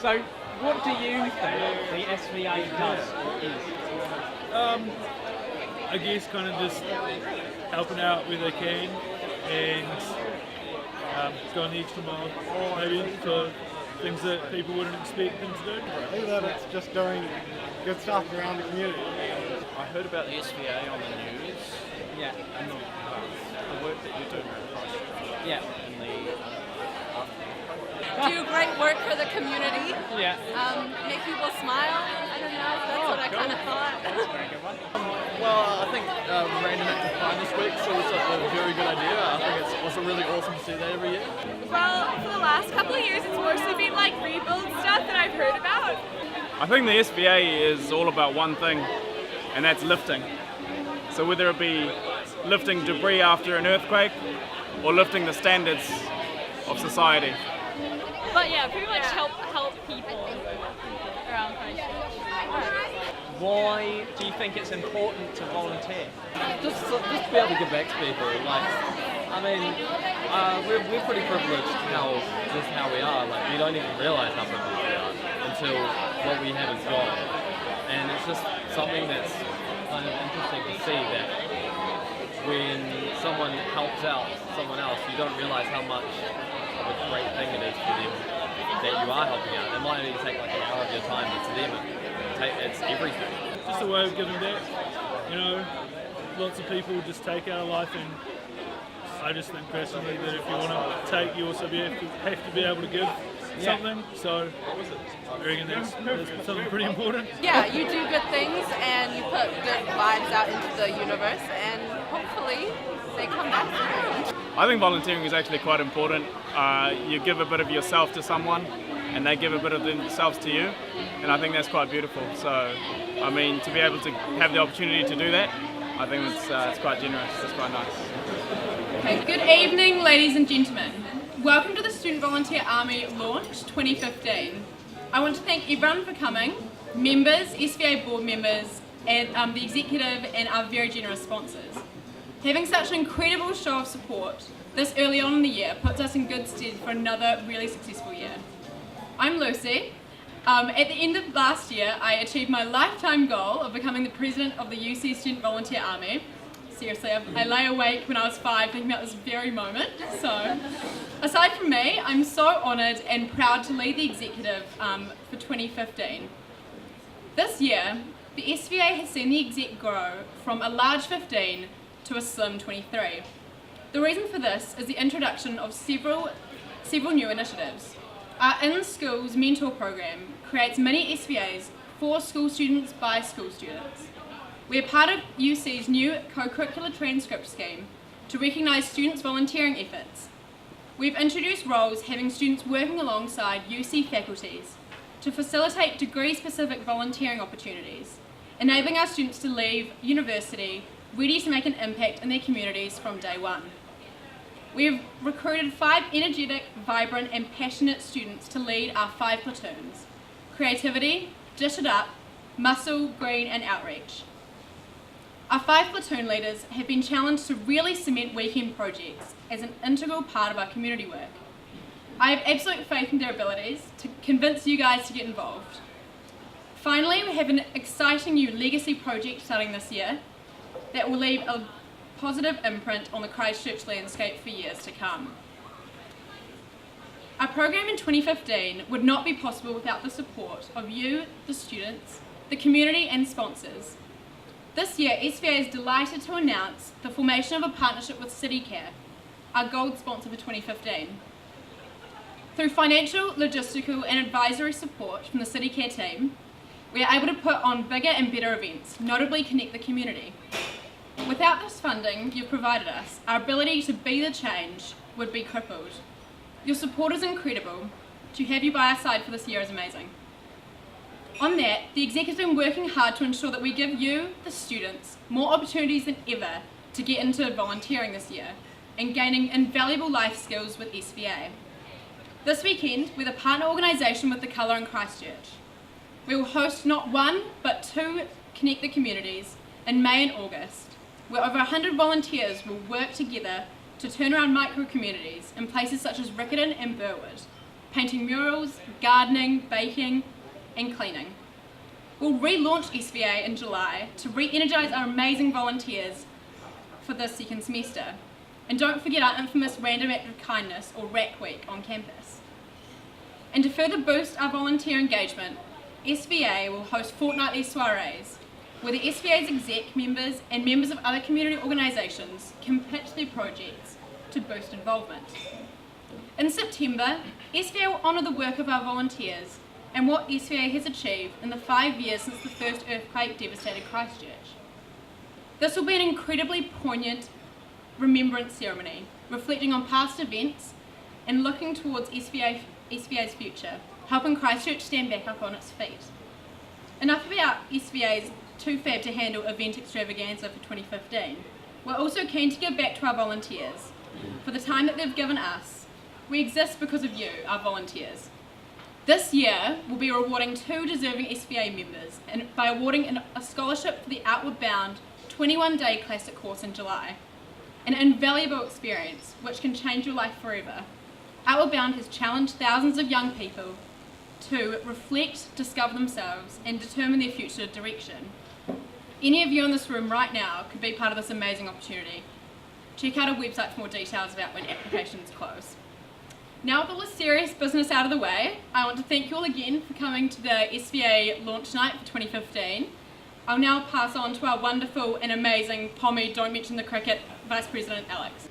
So, what do you think the SVA does or is? I guess kind of just helping out where they can and going the extra mile maybe for things that people wouldn't expect them to do. I think that it's just doing good stuff around the community. I heard about the SVA on the news. Yeah. And the work that you're doing around Christchurch. Yeah. And Do great work for the community. Yeah. Make people smile. I don't know. That's what I kind of thought. well, I think random active kindness week is always a very good idea. I think it's also really awesome to see that every year. Well, for the last couple of years, it's mostly been like rebuild stuff that I've heard about. I think the SVA is all about one thing, and that's lifting. So whether it be lifting debris after an earthquake or lifting the standards of society. But yeah, pretty much help people around Christchurch. Why do you think it's important to volunteer? Just to be able to give back to people. Like, I mean, we're pretty privileged how we are. Like, we don't even realise how privileged we are until what we have is gone. And it's just something that's kind of interesting to see that when someone helps out someone else, you don't realise how much of a great thing it is for them that you are helping out. It might only take like an hour of your time, but to them it's everything. Just a way of giving back. You know, lots of people just take our life, and I just think personally that if you want to take, you also have to be able to give something. So I reckon that's something pretty important. Yeah, you do good things and you put good vibes out into the universe, and hopefully they come back around. I think volunteering is actually quite important. You give a bit of yourself to someone and they give a bit of themselves to you, and I think that's quite beautiful. So, I mean, to be able to have the opportunity to do that, I think it's quite generous, it's quite nice. Okay, good evening, ladies and gentlemen. Welcome to the Student Volunteer Army Launch 2015. I want to thank everyone for coming, members, SVA board members, and the executive and our very generous sponsors. Having such an incredible show of support this early on in the year puts us in good stead for another really successful year. I'm Lucy. At the end of last year, I achieved my lifetime goal of becoming the president of the UC Student Volunteer Army. Seriously, I lay awake when I was 5 thinking about this very moment. So, aside from me, I'm so honoured and proud to lead the executive for 2015. This year, the SVA has seen the exec grow from a large 15 to a slim 23. The reason for this is the introduction of several new initiatives. Our In Schools mentor program creates mini SVAs for school students by school students. We are part of UC's new co-curricular transcript scheme to recognise students' volunteering efforts. We've introduced roles having students working alongside UC faculties to facilitate degree-specific volunteering opportunities, enabling our students to leave university ready to make an impact in their communities from day one. We've recruited 5 energetic, vibrant and passionate students to lead our 5 platoons: Creativity, Dish It Up, Muscle, Green and Outreach. Our 5 platoon leaders have been challenged to really cement weekend projects as an integral part of our community work. I have absolute faith in their abilities to convince you guys to get involved. Finally, we have an exciting new legacy project starting this year that will leave a positive imprint on the Christchurch landscape for years to come. Our program in 2015 would not be possible without the support of you, the students, the community and sponsors. This year, SVA is delighted to announce the formation of a partnership with CityCare, our gold sponsor for 2015. Through financial, logistical and advisory support from the CityCare team, we are able to put on bigger and better events, notably connect the community. Without this funding you've provided us, our ability to be the change would be crippled. Your support is incredible. To have you by our side for this year is amazing. On that, the exec has been working hard to ensure that we give you, the students, more opportunities than ever to get into volunteering this year and gaining invaluable life skills with SVA. This weekend, we're the partner organisation with The Colour in Christchurch. We will host not 1, but 2 Connect the Communities in May and August, where over 100 volunteers will work together to turn around micro-communities in places such as Riccarton and Burwood, painting murals, gardening, baking, and cleaning. We'll relaunch SVA in July to re-energise our amazing volunteers for this second semester. And don't forget our infamous Random Act of Kindness, or RAC Week, on campus. And to further boost our volunteer engagement, SVA will host fortnightly soirees, where the SVA's exec members and members of other community organisations can pitch their projects to boost involvement. In September, SVA will honour the work of our volunteers and what SVA has achieved in the 5 years since the first earthquake devastated Christchurch. This will be an incredibly poignant remembrance ceremony, reflecting on past events and looking towards SVA's future, helping Christchurch stand back up on its feet. Enough about SVA's too fab to handle event extravaganza for 2015. We're also keen to give back to our volunteers for the time that they've given us. We exist because of you, our volunteers. This year, we'll be rewarding 2 deserving SVA members and by awarding a scholarship for the Outward Bound 21-day classic course in July. An invaluable experience which can change your life forever. Outward Bound has challenged thousands of young people to reflect, discover themselves, and determine their future direction. Any of you in this room right now could be part of this amazing opportunity. Check out our website for more details about when applications close. Now with all the serious business out of the way, I want to thank you all again for coming to the SVA launch night for 2015. I'll now pass on to our wonderful and amazing Pommy, don't mention the cricket, Vice President Alex.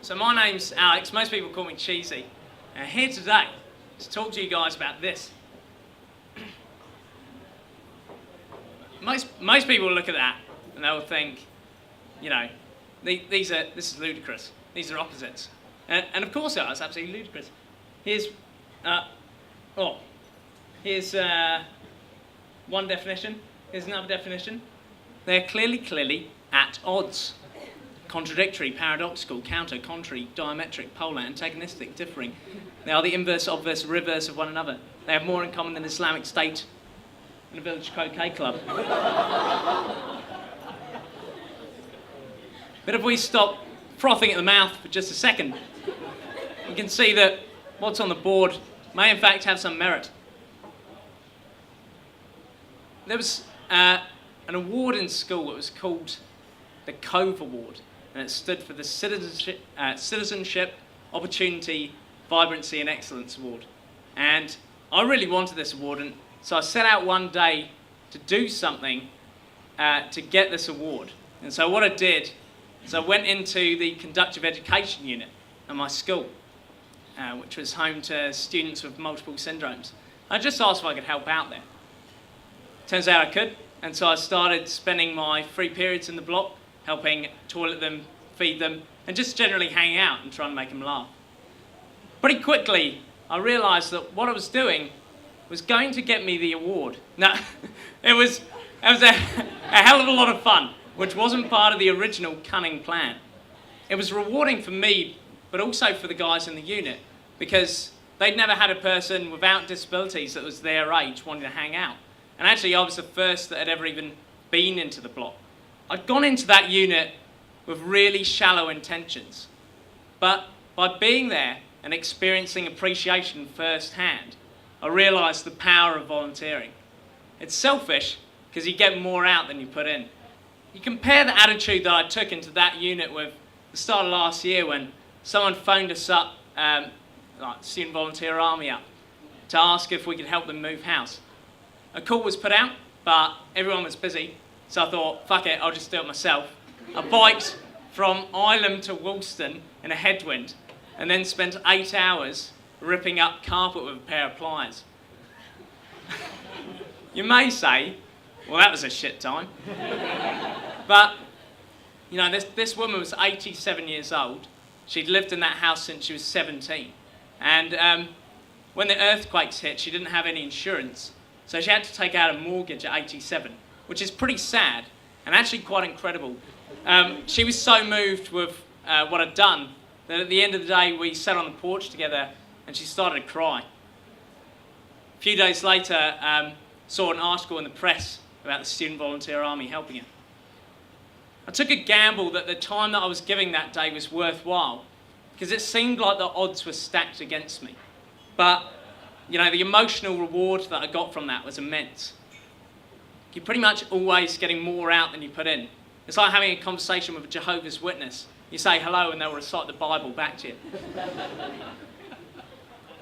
So my name's Alex, most people call me Cheesy. And here today to talk to you guys about this. Most people will look at that and they'll think, you know, this is ludicrous. These are opposites. And of course it is absolutely ludicrous. Here's one definition. Here's another definition. They're clearly at odds. Contradictory, paradoxical, counter, contrary, diametric, polar, antagonistic, differing. They are the inverse, obverse, reverse of one another. They have more in common than Islamic State and a village croquet club. But if we stop frothing at the mouth for just a second, we can see that what's on the board may in fact have some merit. There was an award in school that was called the Cove Award, and it stood for the Citizenship, Opportunity, Vibrancy and Excellence Award. And I really wanted this award, and so I set out one day to do something to get this award. And so what I did is I went into the conductive education unit at my school, which was home to students with multiple syndromes. I just asked if I could help out there. Turns out I could, and so I started spending my free periods in the block, helping toilet them, feed them, and just generally hanging out and trying to make them laugh. Pretty quickly, I realised that what I was doing was going to get me the award. No, it was a hell of a lot of fun, which wasn't part of the original cunning plan. It was rewarding for me, but also for the guys in the unit, because they'd never had a person without disabilities that was their age wanting to hang out. And actually, I was the first that had ever even been into the block. I'd gone into that unit with really shallow intentions, but by being there and experiencing appreciation firsthand, I realised the power of volunteering. It's selfish because you get more out than you put in. You compare the attitude that I took into that unit with the start of last year when someone phoned us up, like Student Volunteer Army up, to ask if we could help them move house. A call was put out, but everyone was busy, so I thought, fuck it, I'll just do it myself. I biked from Ilam to Woolston in a headwind, and then spent 8 hours ripping up carpet with a pair of pliers. You may say, well, that was a shit time. But, you know, this woman was 87 years old. She'd lived in that house since she was 17. And when the earthquakes hit, she didn't have any insurance. So she had to take out a mortgage at 87, which is pretty sad and actually quite incredible. She was so moved with what I'd done that at the end of the day, we sat on the porch together and she started to cry. A few days later, saw an article in the press about the Student Volunteer Army helping her. I took a gamble that the time that I was giving that day was worthwhile because it seemed like the odds were stacked against me. but you know, the emotional reward that I got from that was immense. You're pretty much always getting more out than you put in. It's like having a conversation with a Jehovah's Witness. You say hello and they'll recite the Bible back to you.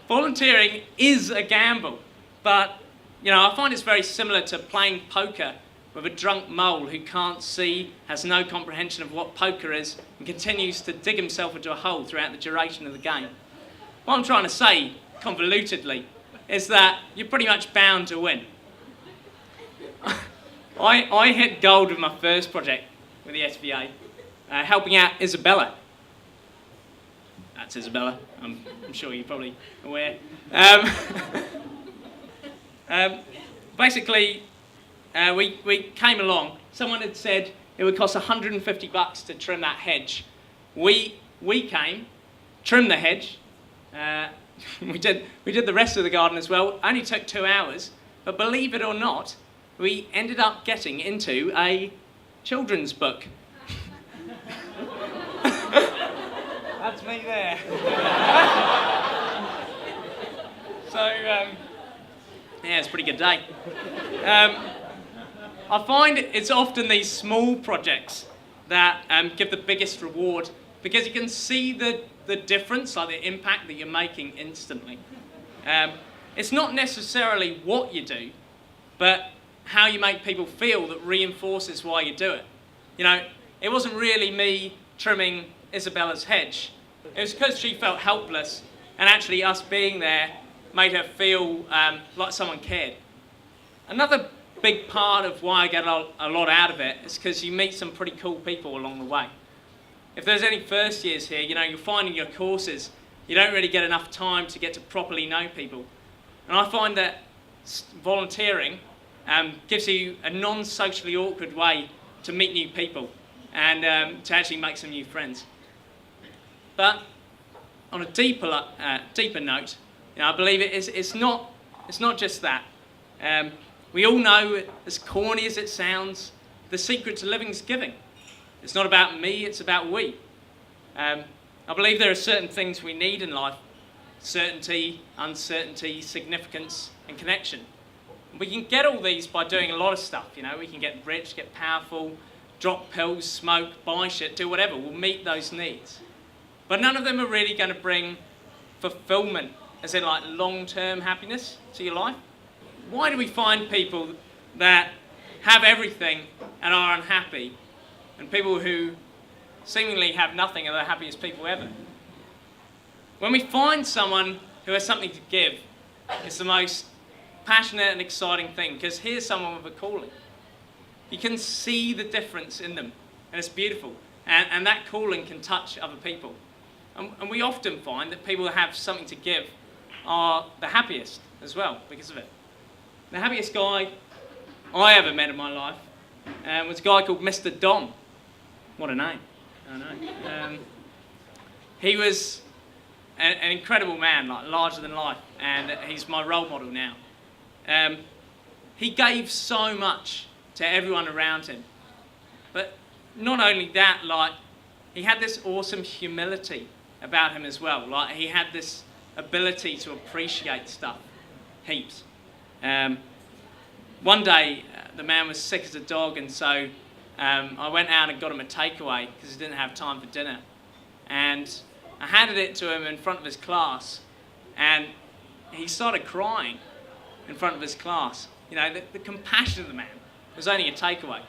Volunteering is a gamble, but you know, I find it's very similar to playing poker with a drunk mole who can't see, has no comprehension of what poker is, and continues to dig himself into a hole throughout the duration of the game. What I'm trying to say, convolutedly, is that you're pretty much bound to win. I hit gold with my first project with the SVA, helping out Isabella. That's Isabella, I'm sure you're probably aware. Basically, we came along. Someone had said it would cost $150 to trim that hedge. We came, trimmed the hedge. We did the rest of the garden as well. Only took 2 hours, but believe it or not, we ended up getting into a children's book. That's me there. So, yeah, it's a pretty good day. I find it's often these small projects that give the biggest reward, because you can see the difference, like the impact that you're making instantly. It's not necessarily what you do, but how you make people feel that reinforces why you do it. You know, it wasn't really me trimming Isabella's hedge. It was because she felt helpless, and actually us being there made her feel like someone cared. Another big part of why I get a lot out of it is because you meet some pretty cool people along the way. If there's any first years here, you know, you'll find in your courses you don't really get enough time to get to properly know people. And I find that volunteering gives you a non-socially awkward way to meet new people and to actually make some new friends. But on a deeper note, you know, I believe it's not just that. We all know, as corny as it sounds, the secret to living is giving. It's not about me, it's about we. I believe there are certain things we need in life: certainty, uncertainty, significance, and connection. We can get all these by doing a lot of stuff, you know. We can get rich, get powerful, drop pills, smoke, buy shit, do whatever. We'll meet those needs. But none of them are really going to bring fulfillment, as in like long-term happiness to your life. Why do we find people that have everything and are unhappy, and people who seemingly have nothing are the happiest people ever? When we find someone who has something to give, it's the most passionate and exciting thing, because here's someone with a calling. You can see the difference in them, and it's beautiful. And that calling can touch other people. And we often find that people that have something to give are the happiest as well because of it. The happiest guy I ever met in my life was a guy called Mr. Dom. What a name. I know. He was an incredible man, like larger than life, and he's my role model now. He gave so much to everyone around him. But not only that, like, he had this awesome humility about him as well. Like, he had this ability to appreciate stuff, heaps. One day, the man was sick as a dog, and so I went out and got him a takeaway because he didn't have time for dinner. And I handed it to him in front of his class, and he started crying in front of his class. You know, the compassion of the man was only a takeaway.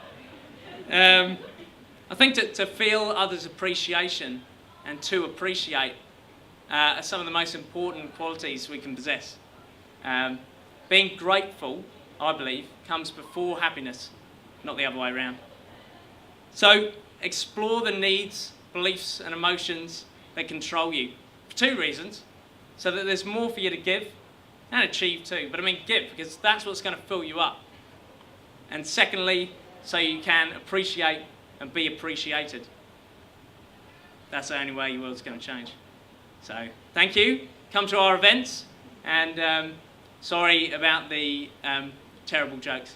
I think to feel others' appreciation and to appreciate are some of the most important qualities we can possess. Being grateful, I believe, comes before happiness, not the other way around. So explore the needs, beliefs and emotions that control you for two reasons: so that there's more for you to give and achieve too, but I mean give, because that's what's going to fill you up. And secondly, so you can appreciate and be appreciated. That's the only way your world's going to change. So thank you, come to our events, and sorry about the terrible jokes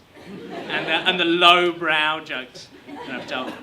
and the lowbrow jokes that I've told.